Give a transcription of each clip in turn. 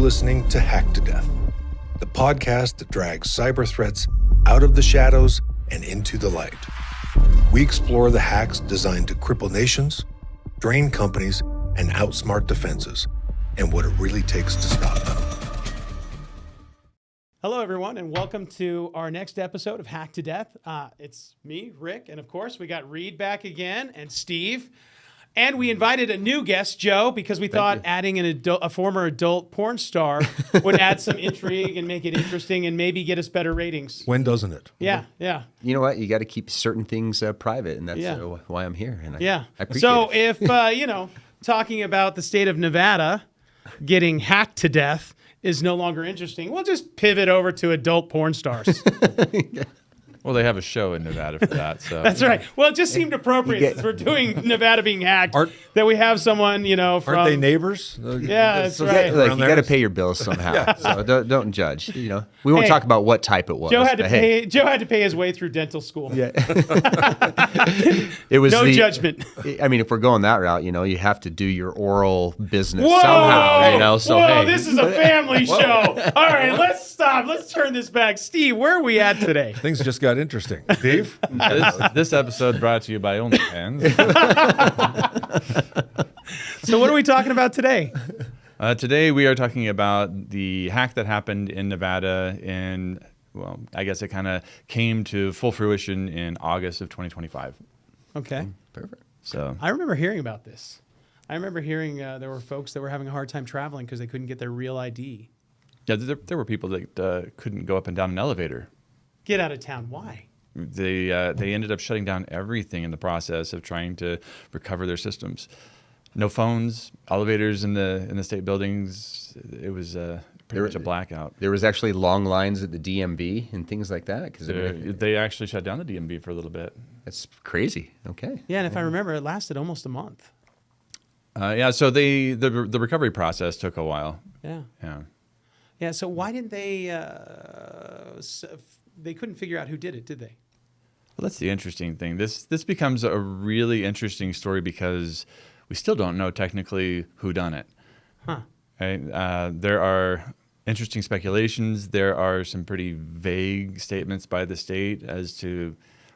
listening to Hack to Death, the podcast that drags cyber threats out of the shadows and into the light. We explore the hacks designed to cripple nations, drain companies, and outsmart defenses, and what it really takes to stop them. Hello, everyone, and welcome to our next episode of Hack to Death. It's me, Rick, and of course, we got Reed back again, and Steve. And we invited a new guest, Joe, because we thought adding a former adult porn star would add some intrigue and make it interesting and maybe get us better ratings. When doesn't it? Yeah. You know what? You got to keep certain things private, and that's why I'm here. And I appreciate it. So if, talking about the state of Nevada getting hacked to death is no longer interesting, we'll just pivot over to adult porn stars. Well, they have a show in Nevada for that. So That's right. Well, it just seemed appropriate since we're doing Nevada being hacked that we have someone, from... Aren't they neighbors? Yeah, that's right. Look, you got to pay your bills somehow. So don't judge. We won't talk about what type it was. Joe had to pay his way through dental school. Yeah. It was no judgment. I mean, if we're going that route, you have to do your oral business somehow. So this is a family show. All right, let's stop. Let's turn this back. Steve, where are we at today? Things just got interesting. Steve? this episode brought to you by OnlyFans. So what are we talking about today? Today we are talking about the hack that happened in Nevada I guess it kind of came to full fruition in August of 2025. Okay. Perfect. So I remember hearing about this. I remember hearing there were folks that were having a hard time traveling because they couldn't get their real ID. Yeah, there were people that couldn't go up and down an elevator. Get out of town. Why? They ended up shutting down everything in the process of trying to recover their systems. No phones, elevators in the state buildings. It was pretty much a blackout. There was actually long lines at the DMV and things like that. They actually shut down the DMV for a little bit. That's crazy. Okay. Yeah, and if I remember, it lasted almost a month. So the recovery process took a while. Yeah. So why didn't they? They couldn't figure out who did it, did they? Well, that's the interesting thing. This becomes a really interesting story because we still don't know technically who done it. Huh. Right? There are interesting speculations. There are some pretty vague statements by the state as to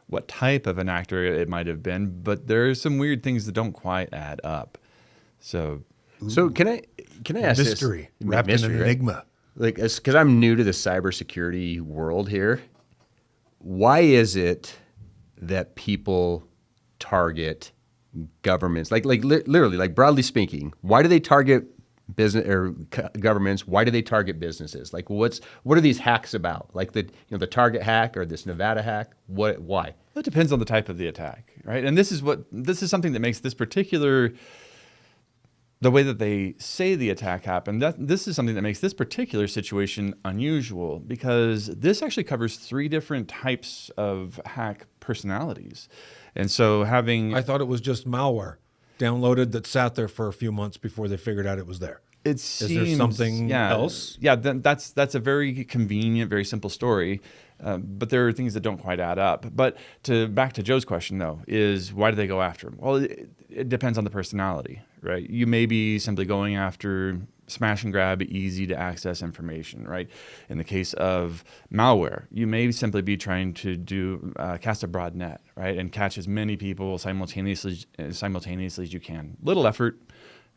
what type of an actor it might have been, but there are some weird things that don't quite add up. So can I ask mystery this? Wrapped in an enigma. Like, because I'm new to the cybersecurity world here, why is it that people target governments? Like literally, like broadly speaking, why do they target business or governments? Why do they target businesses? Like, what are these hacks about? Like the Target hack or this Nevada hack? Why? Well, it depends on the type of the attack, right? And this is something that makes this particular. The way that they say the attack happened, this is something that makes this particular situation unusual because this actually covers 3 different types of hack personalities. And so I thought it was just malware downloaded that sat there for a few months before they figured out it was there. Is there something else? Yeah, that's a very convenient, very simple story. But there are things that don't quite add up. But back to Joe's question, though, is why do they go after him? Well, it depends on the personality, right? You may be simply going after smash and grab, easy to access information, right? In the case of malware, you may simply be trying to cast a broad net, right, and catch as many people simultaneously as you can. Little effort.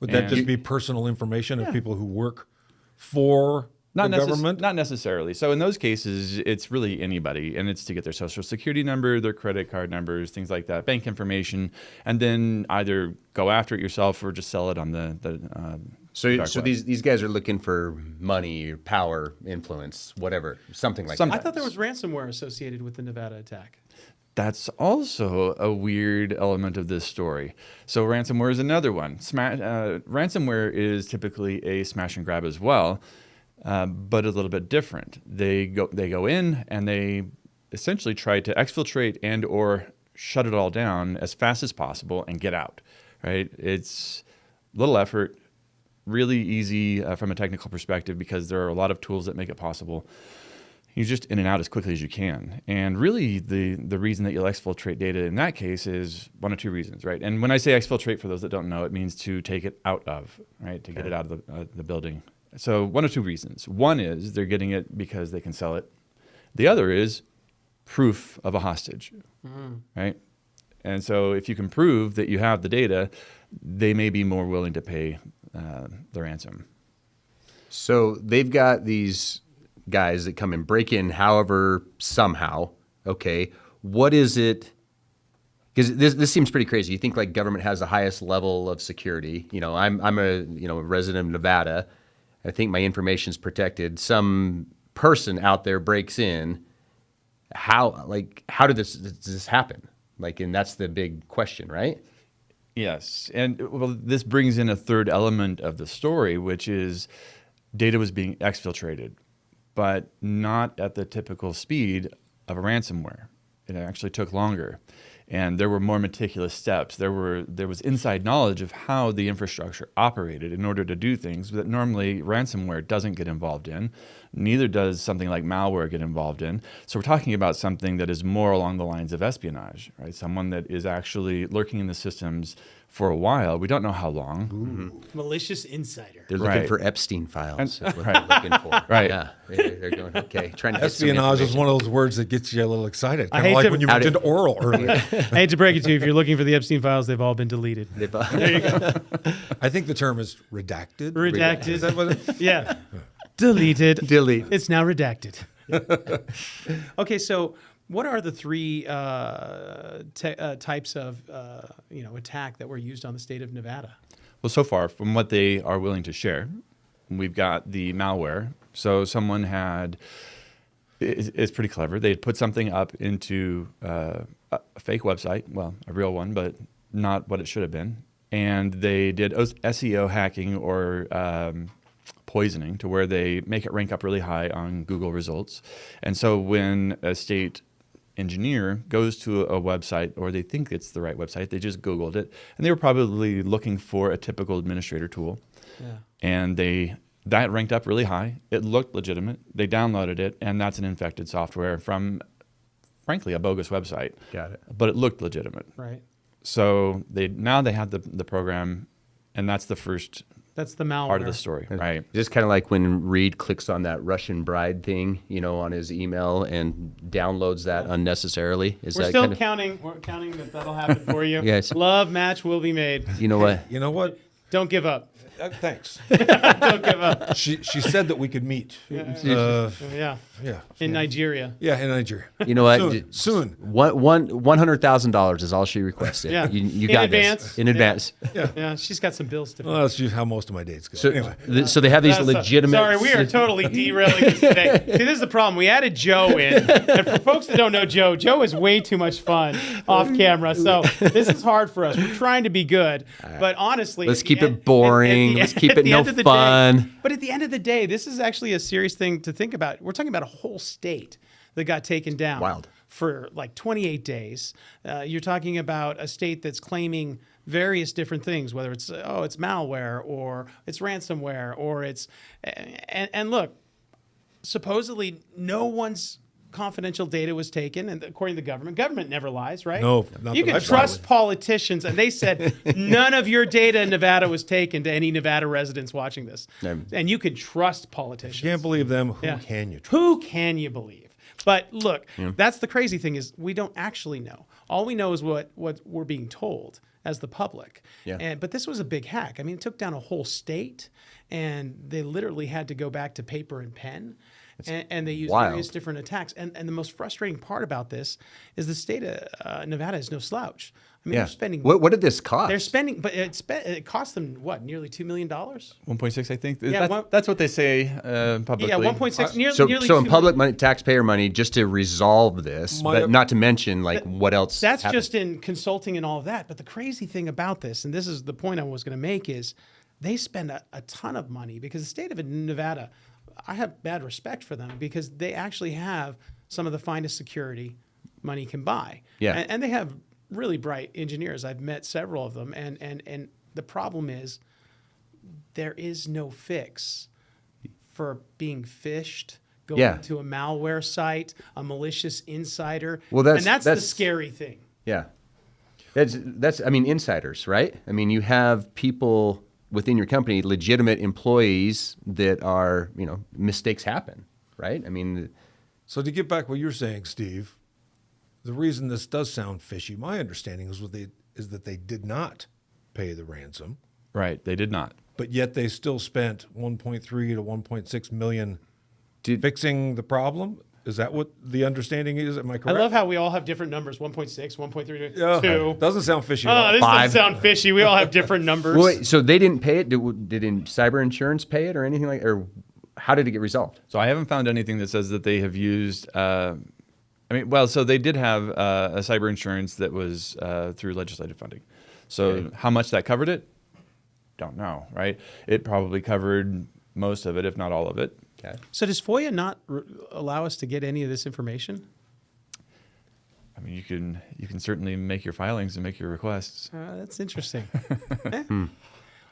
Would that just be personal information of people who work for the government? Not necessarily. So in those cases, it's really anybody, and it's to get their social security number, their credit card numbers, things like that, bank information, and then either go after it yourself or just sell it on the So dark web. these guys are looking for money, power, influence, whatever, something like that. I thought there was ransomware associated with the Nevada attack. That's also a weird element of this story. So ransomware is another one. Ransomware is typically a smash and grab as well, but a little bit different. They go in and they essentially try to exfiltrate and or shut it all down as fast as possible and get out. Right? It's little effort, really easy from a technical perspective because there are a lot of tools that make it possible. You're just in and out as quickly as you can. And really the reason that you'll exfiltrate data in that case is one of 2 reasons, right? And when I say exfiltrate, for those that don't know, it means to take it out of, right? To get it out of the building. So one of two reasons. One is they're getting it because they can sell it. The other is proof of a hostage, right? And so if you can prove that you have the data, they may be more willing to pay the ransom. So they've got these guys that come and break in however, somehow. Okay. What is it? Because this seems pretty crazy. You think like government has the highest level of security. You know, I'm a resident of Nevada. I think my information's protected. Some person out there breaks in. How did does this happen? Like, and that's the big question, right? Yes. And well, this brings in a third element of the story, which is data was being exfiltrated, but not at the typical speed of a ransomware. It actually took longer. And there were more meticulous steps. There was inside knowledge of how the infrastructure operated in order to do things that normally ransomware doesn't get involved in. Neither does something like malware get involved in. So we're talking about something that is more along the lines of espionage, right? Someone that is actually lurking in the systems for a while. We don't know how long. Malicious insider. They're looking Right. for Epstein files. That's what Right. they're looking for. Right. Yeah. They're going, okay. Trying to get some Espionage is information. one of those words that gets you a little excited. I Kind hate of like to- when you mentioned oral earlier. I hate to break it to you, if you're looking for the Epstein files, they've all been deleted. I think the term is redacted. Redacted. Is that what it? Yeah. Deleted. Delete. It's now redacted. Okay, so what are the three types of attack that were used on the state of Nevada? Well, so far, from what they are willing to share, we've got the malware. So someone it's pretty clever. They put something up into a fake website, well, a real one, but not what it should have been. And they did SEO hacking or poisoning to where they make it rank up really high on Google results. And so when a state engineer goes to a website, or they think it's the right website, they just Googled it, and they were probably looking for a typical administrator tool. Yeah. And that ranked up really high. It looked legitimate. They downloaded it, and that's an infected software from, frankly, a bogus website. Got it. But it looked legitimate. Right. So they have the program, and that's the first That's the malware. part of the story, right? Just kind of like when Reed clicks on that Russian bride thing, on his email and downloads that unnecessarily. We're still counting. We're counting that that'll happen for you. Yes. Love match will be made. You know what? You know what? Don't give up. Thanks. Don't give up. She said that we could meet. Yeah. Yeah. In Nigeria. Yeah, in Nigeria. You know what? Soon. $100,000 is all she requested. Yeah. You In got advance. this. In advance. Yeah. She's got some bills to pay. Well, that's just how most of my dates go. So, anyway. so they have these That's- legitimate. Sorry, we are totally derailing this today. See, this is the problem. We added Joe in. And for folks that don't know Joe is way too much fun off camera. So this is hard for us. We're trying to be good. But honestly, Let's at the keep end- it boring. at the Let's end- keep at it the no end of the fun. day- but at the end of the day, this is actually a serious thing to think about. We're talking about a whole state that got taken down. Wild. For like 28 days. You're talking about a state that's claiming various different things, whether it's malware or it's ransomware or it's and look, supposedly no one's confidential data was taken, and according to the government never lies, right? No, not you that can I've trust followed. politicians, and they said none of your data in Nevada was taken to any Nevada residents watching this, and you can trust politicians. Can't believe them. Who Yeah. can you trust? Who can you believe? But look, that's the crazy thing is we don't actually know. All we know is what we're being told as the public. Yeah. But this was a big hack. I mean, it took down a whole state, and they literally had to go back to paper and pen. And they used wild. various different attacks. And the most frustrating part about this is the state of Nevada is no slouch. I mean, Yeah. they're spending. What did this cost? They're spending, but it cost them what, nearly $2 million? 1.6, I think. Yeah, That's what they say publicly. Yeah, 1.6, nearly. So nearly in $2 public money, taxpayer money, just to resolve this, My- but not to mention like what else. That's happened. just in consulting and all of that. But the crazy thing about this, and this is the point I was going to make, is they spend a ton of money because the state of Nevada, I have bad respect for them because they actually have some of the finest security money can buy. Yeah. And they have really bright engineers. I've met several of them. And the problem is there is no fix for being phished, going Yeah. to a malware site, a malicious insider. Well, and that's the that's- scary thing. Yeah. That's I mean, insiders, right? I mean, you have people within your company, legitimate employees that are, mistakes happen, right? I mean, So to get back what you're saying, Steve, the reason this does sound fishy, my understanding is that they did not pay the ransom, Right. They did not. but yet they still spent 1.3 to 1.6 million fixing the problem. Is that what the understanding is? Am I I correct? love how we all have different numbers: 1.6, 1.3, Yeah. 2. Doesn't sound fishy at Oh, all. this Five. doesn't sound fishy. We all have different numbers. wait, so they didn't pay it? Did cyber insurance pay it or anything like, or how did it get resolved? So I haven't found anything that says that they have used. So they did have a cyber insurance that was through legislative funding. So how much that covered it, don't know. Right? It probably covered most of it, if not all of it. Okay. So does FOIA not allow us to get any of this information? I mean, you can certainly make your filings and make your requests. That's interesting.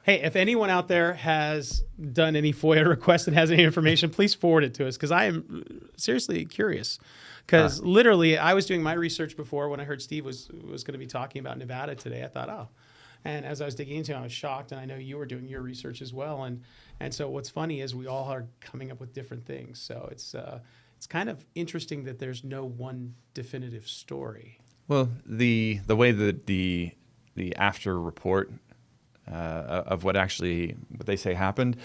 Hey, if anyone out there has done any FOIA requests and has any information, please forward it to us, because I am seriously curious. Because literally, I was doing my research before when I heard Steve was going to be talking about Nevada today. I thought, oh. And as I was digging into it, I was shocked, and I know you were doing your research as well. And so what's funny is we all are coming up with different things. So it's kind of interesting that there's no one definitive story. Well, the way that the after report of what they say happened,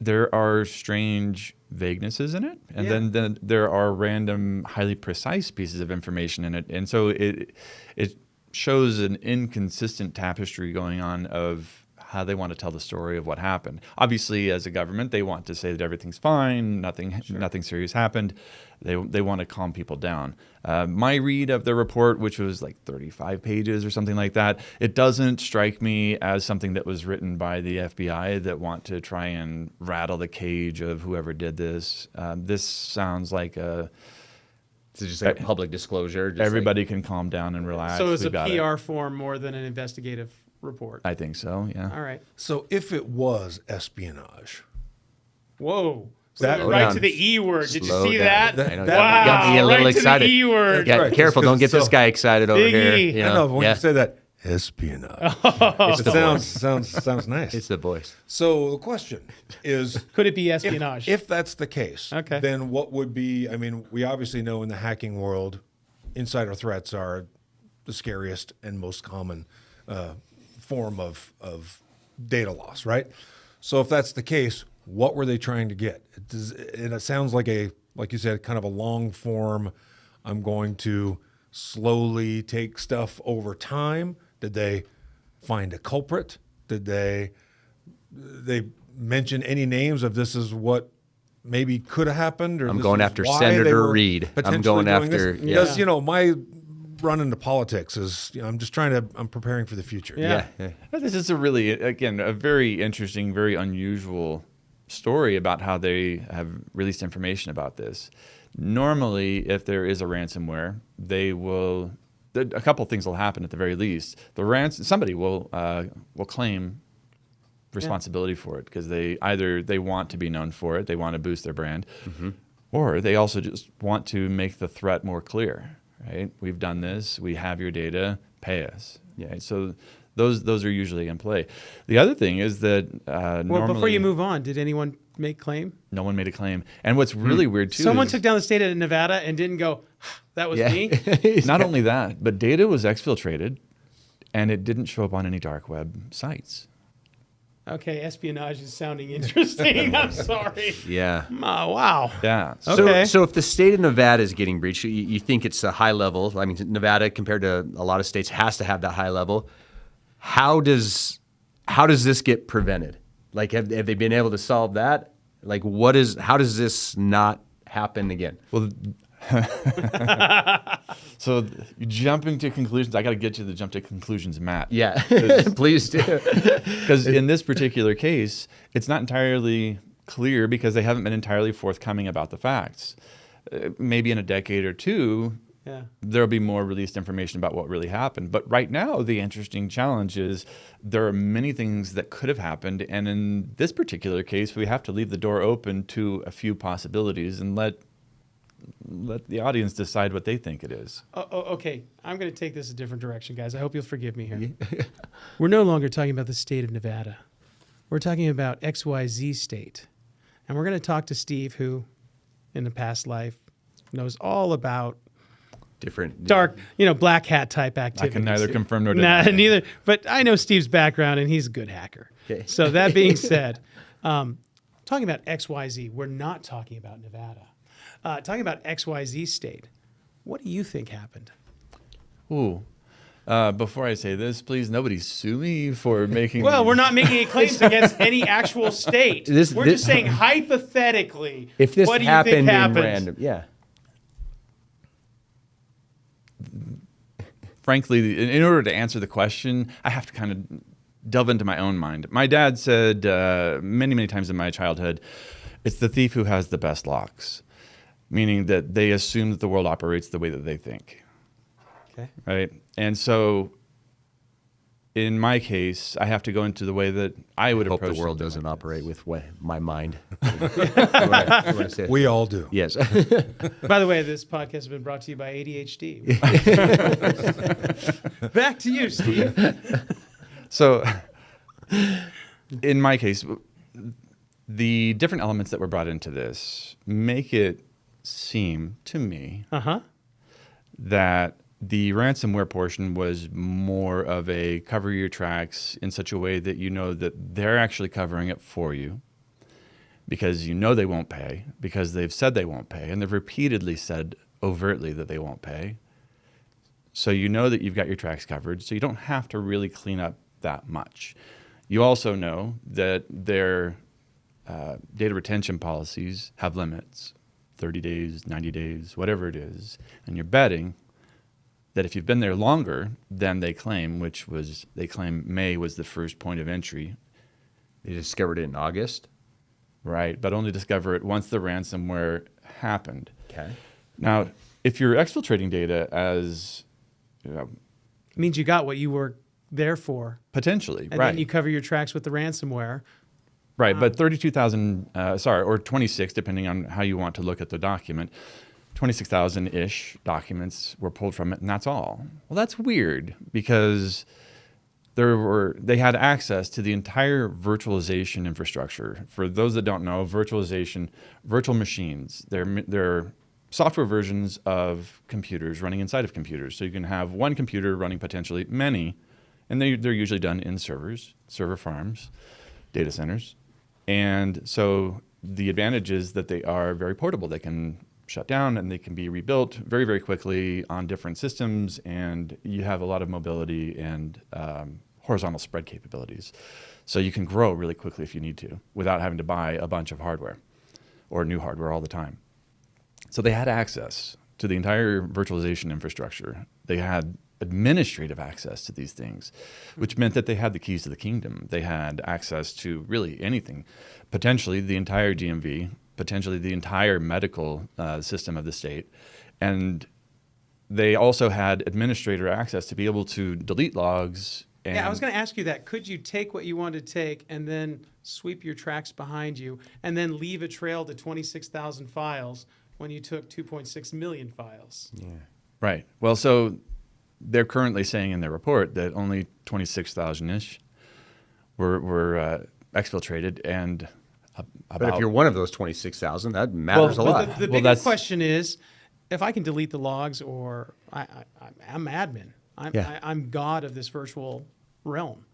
there are strange vaguenesses in it, and then there are random, highly precise pieces of information in it, and so it shows an inconsistent tapestry going on of how they want to tell the story of what happened. Obviously, as a government, they want to say that everything's fine, nothing serious happened. They want to calm people down. My read of the report, which was like 35 pages or something like that, it doesn't strike me as something that was written by the FBI that want to try and rattle the cage of whoever did this. This sounds like Is it just like a public disclosure? Just everybody can calm down and relax. So it's a We've got PR it. form more than an investigative report. I think so, yeah. All right. So if it was espionage, Whoa. That- So right down. to the E word. Did you Slow see down. that? I know, Wow. got me a little right excited. to the E word. Yeah, Right, careful, just don't get 'cause this guy excited over Big here. E. I know, but when yeah. you say that, espionage, It's it the voice. sounds nice. It's the voice. So the question is, Could it be espionage? if that's the case, Okay. then what would be, I mean, we obviously know in the hacking world, insider threats are the scariest and most common form of data loss, right? So if that's the case, what were they trying to get? And it sounds like like you said, kind of a long form, I'm going to slowly take stuff over time. Did they find a culprit? Did they mention any names of this is what maybe could have happened? Or I'm this going is after why Senator they were Reid. I'm potentially going doing this? after- Because, my run into politics is, I'm just I'm preparing for the future. Yeah. This is a very interesting, very unusual story about how they have released information about this. Normally, if there is a ransomware, a couple of things will happen at the very least. Somebody will claim responsibility for it because they want to be known for it, they want to boost their brand, or they also just want to make the threat more clear. Right? We've done this. We have your data. Pay us. Yeah. Right? So those are usually in play. The other thing is that Well, normally, before you move on, did anyone make claim? no one made a claim. And what's really weird too, Someone is took down the state of Nevada and didn't go, that was me? not only that, but data was exfiltrated, and it didn't show up on any dark web sites. Okay, espionage is sounding interesting. I'm sorry. Yeah. Oh, wow. Yeah. Okay. So if the state of Nevada is getting breached, you think it's a high level. I mean, Nevada, compared to a lot of states, has to have that high level. How does this get prevented? Like, have they been able to solve that? Like, how does this not happen again? Well, so jumping to conclusions, I got to get to the jump to conclusions map. Yeah, please do. Because in this particular case, it's not entirely clear because they haven't been entirely forthcoming about the facts. Maybe in a decade or two, there'll be more released information about what really happened. But right now, the interesting challenge is there are many things that could have happened. And in this particular case, we have to leave the door open to a few possibilities and let the audience decide what they think it is. Okay, I'm going to take this a different direction, guys. I hope you'll forgive me here. We're no longer talking about the state of Nevada. We're talking about XYZ state. And we're going to talk to Steve, who in the past life knows all about Different. dark, black hat type activities. I can neither confirm nor deny. Neither. But I know Steve's background, and he's a good hacker. Okay. So that being said, talking about XYZ, we're not talking about Nevada. Talking about XYZ state, what do you think happened? Ooh. Before I say this, please, nobody sue me for making. Well, we're not making any claims against any actual state. We're just saying hypothetically. If this what do you happened think in happened? random, yeah. Frankly, in order to answer the question, I have to kind of delve into my own mind. My dad said many, many times in my childhood, it's the thief who has the best locks, meaning that they assume that the world operates the way that they think. Okay. Right. And so in my case, I have to go into the way that I would Hope approach the world something doesn't like operate this. with my mind. What I say. We all do. Yes. By the way, this podcast has been brought to you by ADHD. Back to you, Steve. So in my case, the different elements that were brought into this make it seem to me that the ransomware portion was more of a cover your tracks in such a way that you know that they're actually covering it for you because you know they won't pay, because they've said they won't pay, and they've repeatedly said overtly that they won't pay. So you know that you've got your tracks covered, so you don't have to really clean up that much. You also know that their data retention policies have limits, 30 days, 90 days, whatever it is, and you're betting that if you've been there longer than they claim, which was, they claim May was the first point of entry. They discovered it in August. Right, but only discover it once the ransomware happened. Okay. Now, if you're exfiltrating data as, Means you got what you were there for. potentially, And right. then you cover your tracks with the ransomware. Right, but 32,000, or 26, depending on how you want to look at the document, 26,000-ish documents were pulled from it, and that's all. Well, that's weird because they had access to the entire virtualization infrastructure. For those that don't know, virtualization, virtual machines, they're software versions of computers running inside of computers. So you can have one computer running potentially many, and they're usually done in servers, server farms, data centers. And so the advantage is that they are very portable. They can shut down and they can be rebuilt very, very quickly on different systems, and you have a lot of mobility and horizontal spread capabilities. So you can grow really quickly if you need to without having to buy a bunch of hardware or new hardware all the time. So they had access to the entire virtualization infrastructure. They had administrative access to these things, which meant that they had the keys to the kingdom. They had access to really anything, potentially the entire DMV, potentially the entire medical system of the state. And they also had administrator access to be able to delete logs. And Yeah, I was going to ask you that. Could you take what you wanted to take and then sweep your tracks behind you and then leave a trail to 26,000 files when you took 2.6 million files? Yeah. Right. Well, so they're currently saying in their report that only 26,000-ish were exfiltrated, and about. But if you're one of those 26,000, that matters a lot. The bigger question is, if I can delete the logs, or I'm admin, I'm god of this virtual realm.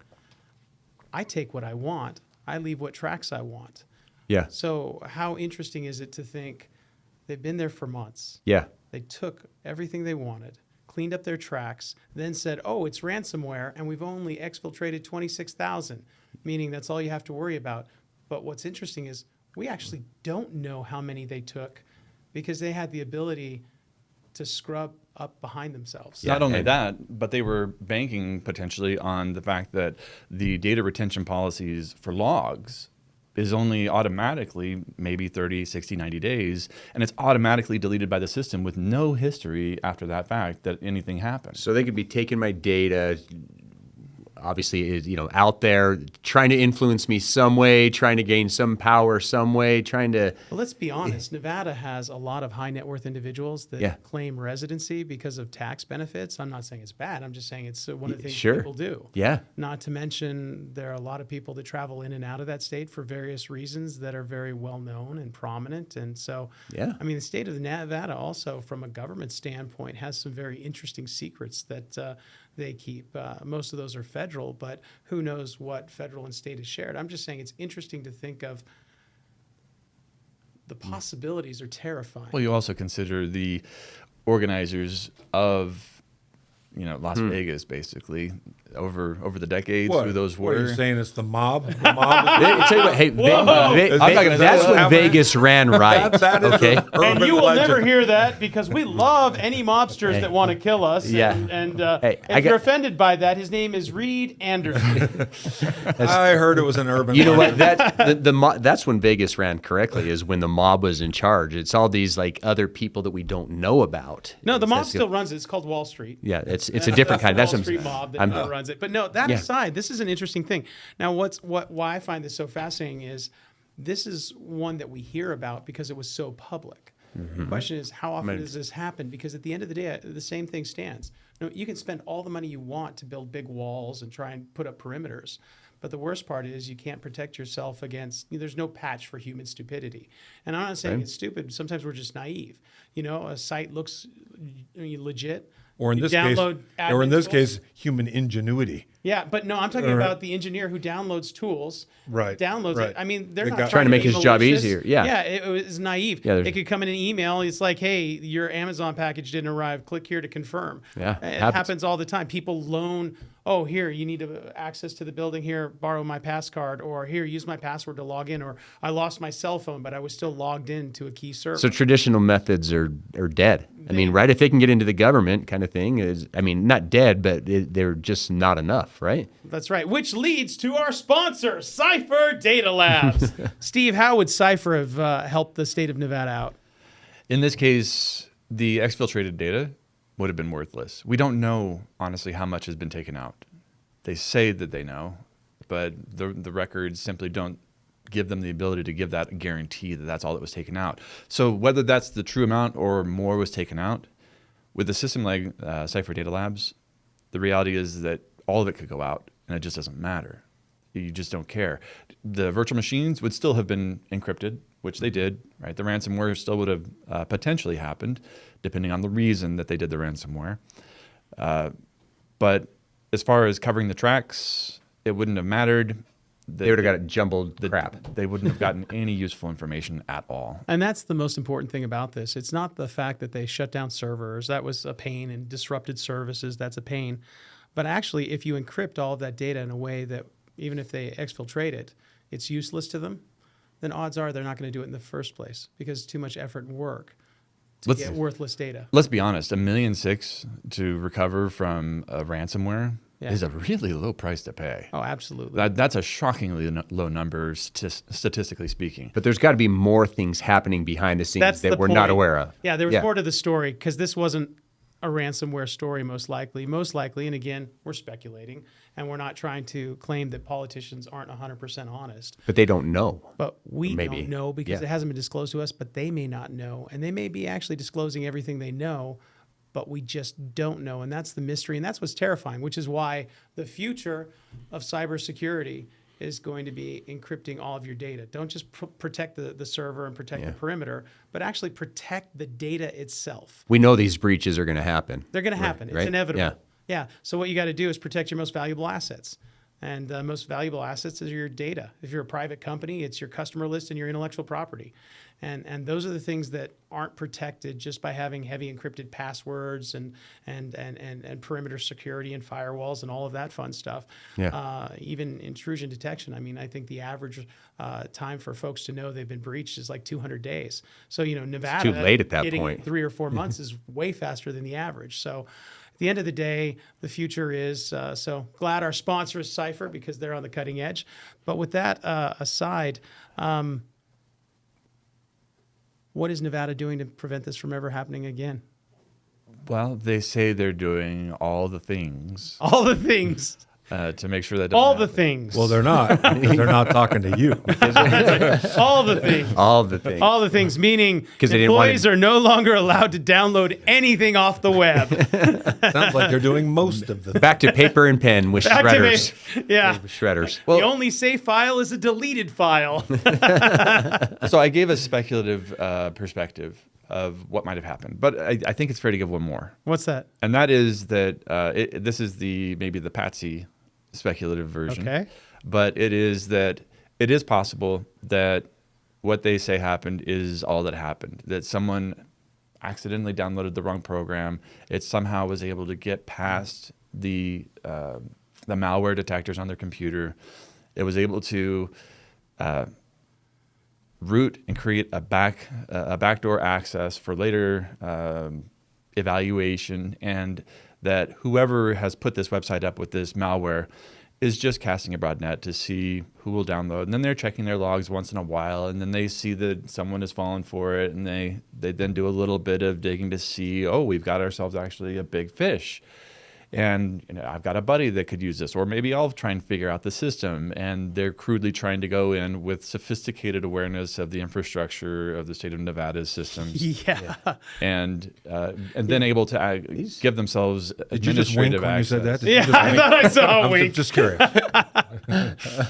I take what I want. I leave what tracks I want. Yeah. So how interesting is it to think they've been there for months? Yeah. They took everything they wanted, cleaned up their tracks, then said, oh, it's ransomware, and we've only exfiltrated 26,000, meaning that's all you have to worry about. But what's interesting is we actually don't know how many they took because they had the ability to scrub up behind themselves. Not only that, but they were banking potentially on the fact that the data retention policies for logs is only automatically maybe 30, 60, 90 days, and it's automatically deleted by the system with no history after that fact that anything happened. So they could be taking my data obviously is, out there trying to influence me some way, trying to gain some power some way, trying to. Well, let's be honest. Nevada has a lot of high net worth individuals that claim residency because of tax benefits. I'm not saying it's bad. I'm just saying it's one of the things people do. Yeah. Not to mention there are a lot of people that travel in and out of that state for various reasons that are very well known and prominent. And so, I mean, the state of Nevada also, from a government standpoint, has some very interesting secrets that they keep. Most of those are federal, but who knows what federal and state is shared. I'm just saying it's interesting to think of the possibilities are terrifying. Well, you also consider the organizers of, Las Vegas, basically, over the decades, who those were. What are you saying? It's the mob? The mob Tell you what, hey, that's when Vegas ran right. that is okay. And you will legend. never hear that because we love any mobsters that want to kill us. Yeah. And if you're offended by that, his name is Reed Anderson. I heard it was an urban You know legend. what? That's when Vegas ran correctly. Is when the mob was in charge. It's all these like other people that we don't know about. No, the mob still runs it. It's called Wall Street. Yeah, it's a different kind. That's That's the Wall Street mob that runs it. But no, that aside, this is an interesting thing. Now, why I find this so fascinating is this is one that we hear about because it was so public. The question is, how often does this happen? Because at the end of the day, the same thing stands. You can spend all the money you want to build big walls and try and put up perimeters. But the worst part is you can't protect yourself against, there's no patch for human stupidity. And I'm not saying it's stupid. Sometimes we're just naive. A site looks legit. Or in this case, human ingenuity. Yeah, but no, I'm talking about the engineer who downloads tools. Right. Downloads it. I mean, they're not trying to make his job malicious. easier. Yeah. Yeah, it was naive. Yeah, it could come in an email. It's like, hey, your Amazon package didn't arrive. Click here to confirm. Yeah, it happens all the time. People loan, here, you need access to the building here, borrow my pass card, or here, use my password to log in, or I lost my cell phone, but I was still logged in to a key server. So traditional methods are dead. I mean, right? If they can get into the government kind of thing, not dead, but they're just not enough, right? That's right, which leads to our sponsor, Cypher Data Labs. Steve, how would Cypher have helped the state of Nevada out? In this case, the exfiltrated data would have been worthless. We don't know, honestly, how much has been taken out. They say that they know, but the records simply don't give them the ability to give that guarantee that that's all that was taken out. So whether that's the true amount or more was taken out, with a system like Cypher Data Labs, the reality is that all of it could go out, and it just doesn't matter. You just don't care. The virtual machines would still have been encrypted, which they did, right? The ransomware still would have potentially happened, depending on the reason that they did the ransomware. But as far as covering the tracks, it wouldn't have mattered. They would have got it jumbled crap. They wouldn't have gotten any useful information at all. And that's the most important thing about this. It's not the fact that they shut down servers. That was a pain, and disrupted services. That's a pain. But actually, if you encrypt all of that data in a way that even if they exfiltrate it, it's useless to them, then odds are they're not going to do it in the first place because it's too much effort and work to get worthless data. Let's be honest, $1.6 million to recover from a ransomware is a really low price to pay. Oh, absolutely. That's a shockingly low number, statistically speaking. But there's got to be more things happening behind the scenes that we're not aware of. Yeah, there was more to the story because this wasn't a ransomware story, most likely, and again, we're speculating, and we're not trying to claim that politicians aren't 100% honest. But they don't know. But we don't know because it hasn't been disclosed to us, but they may not know, and they may be actually disclosing everything they know, but we just don't know, and that's the mystery, and that's what's terrifying, which is why the future of cybersecurity is going to be encrypting all of your data. Don't just protect the server and protect the perimeter, but actually protect the data itself. We know these breaches are going to happen. They're going to happen. Right? It's inevitable. Yeah. So what you got to do is protect your most valuable assets. And the most valuable assets is your data. If you're a private company, it's your customer list and your intellectual property. And those are the things that aren't protected just by having heavy encrypted passwords and perimeter security and firewalls and all of that fun stuff. Yeah. Even intrusion detection. I mean, I think the average time for folks to know they've been breached is like 200 days. So, Nevada, it's too late at that getting point. 3 or 4 months is way faster than the average. So at the end of the day, the future is, so glad our sponsor is Cypher because they're on the cutting edge. But with that aside, what is Nevada doing to prevent this from ever happening again? Well, they say they're doing all the things. All the things. to make sure that doesn't All the happen. things. Well, they're not. Because they're not talking to you. all the things. All the things. All the things, meaning they didn't want employees are no longer allowed to download anything off the web. Sounds like they're doing most of the Back to paper and pen with shredders. Yeah. Shredders. The only safe file is a deleted file. So I gave a speculative perspective of what might have happened, but I think it's fair to give one more, What's that? and that is that this is maybe the Patsy speculative version. Okay. But it is that it is possible that what they say happened is all that happened. That someone accidentally downloaded the wrong program. It somehow was able to get past the malware detectors on their computer. It was able to root and create a backdoor access for later evaluation, and that whoever has put this website up with this malware is just casting a broad net to see who will download. And then they're checking their logs once in a while, and then they see that someone has fallen for it, and they then do a little bit of digging to see, oh, we've got ourselves actually a big fish. And I've got a buddy that could use this, or maybe I'll try and figure out the system. And they're crudely trying to go in with sophisticated awareness of the infrastructure of the state of Nevada's systems. Yeah. And then able to give themselves Did you just wink administrative when you said access. that? Did you Yeah, just I wink? thought I saw a I'm wink. just curious.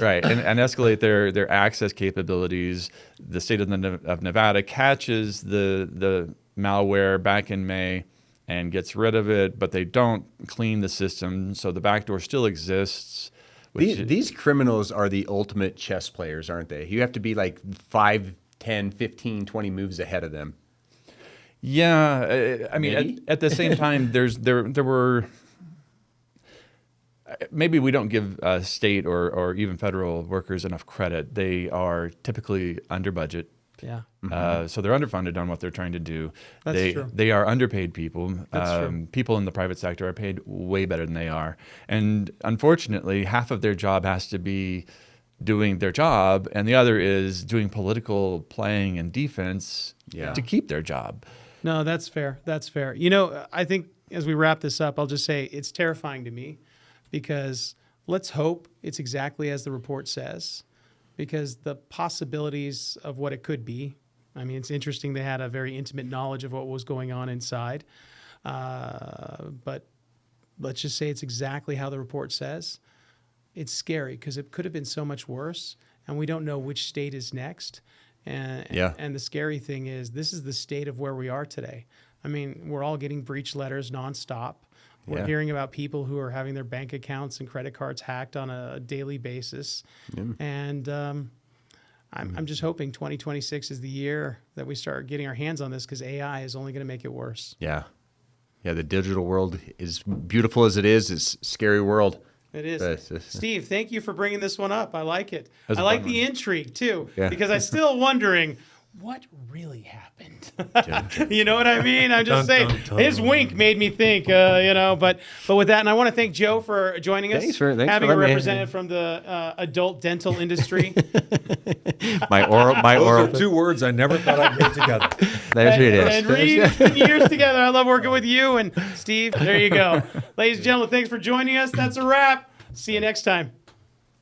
Right, and escalate their access capabilities. The state of Nevada catches the malware back in May and gets rid of it, but they don't clean the system, so the backdoor still exists. These criminals are the ultimate chess players, aren't they? You have to be like 5, 10, 15, 20 moves ahead of them. Yeah, I mean, at the same time, there were. Maybe we don't give state or even federal workers enough credit. They are typically under budget. Yeah. So they're underfunded on what they're trying to do. That's true. They are underpaid people. That's true. People in the private sector are paid way better than they are. And unfortunately, half of their job has to be doing their job, and the other is doing political playing and defense to keep their job. No, that's fair. That's fair. I think as we wrap this up, I'll just say it's terrifying to me because let's hope it's exactly as the report says, because the possibilities of what it could be, I mean, it's interesting they had a very intimate knowledge of what was going on inside. But let's just say it's exactly how the report says. It's scary because it could have been so much worse, and we don't know which state is next. And the scary thing is this is the state of where we are today. I mean, we're all getting breach letters nonstop. We're hearing about people who are having their bank accounts and credit cards hacked on a daily basis. And I'm just hoping 2026 is the year that we start getting our hands on this, because AI is only going to make it worse. Yeah. Yeah, the digital world is beautiful as it is. It's a scary world. It is. Steve, thank you for bringing this one up. I like it. That's I a like fun the one. intrigue, too, Yeah. because I'm still wondering what really happened. You know what I mean? I'm just saying, his wink made me think, but with that, and I want to thank Joe for joining us. Thanks for having a letting me- representative from the adult dental industry. My Those oral. are two words I never thought I'd get together. There's what it is. And Reed, it's been years together. I love working with you and Steve. There you go. Ladies and gentlemen, thanks for joining us. That's a wrap. See you next time.